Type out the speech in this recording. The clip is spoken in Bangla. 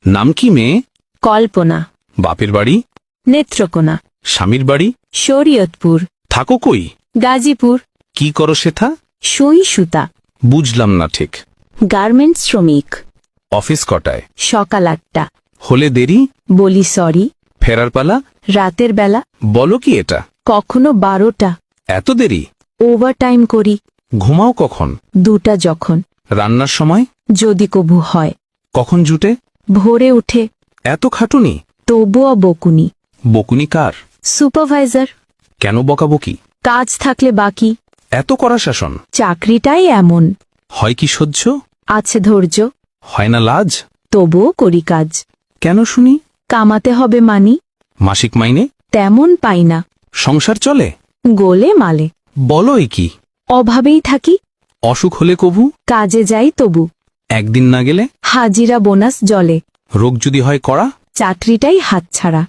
নাম কি মেয়ে? কল্পনা। বাপের বাড়ি? নেত্রকোনা। স্বামীর বাড়ি? শরীয়তপুর। থাকো কই? গাজীপুর। কি করো সেথা? সুই সুতা। বুঝলাম না ঠিক। গার্মেন্টস শ্রমিক। অফিস কটায়? সকাল 8টা। হলে দেরি? বলি সরি। ফেরার পালা? রাতের বেলা। বলো কি এটা? কখনো 12টা। এত দেরি? ওভারটাইম করি। ঘুমাও কখন? 2টা যখন। রান্নার সময়? যদি কবু হয়। কখন জুটে? ভোরে উঠে। এত খাটুনি? তবুও বকুনি। বকুনি কার? সুপারভাইজার। কেন বকাবকি? কাজ থাকলে বাকি। এত কড়া শাসন? চাকরিটাই এমন। হয় কি সহ্য? আছে ধৈর্য। হয় না লাজ? তবুও করি কাজ। কেন শুনি? কামাতে হবে মানি। মাসিক মাইনে? তেমন পাই না। সংসার চলে? গোলে মালে। বলো এ কি? অভাবেই থাকি। অসুখ হলে কবু? কাজে যাই তবু। একদিন না গেলে? হাজিরা বোনাস জলে। রোগ যদি হয় কড়া? চাকরিটাই হাতছাড়া।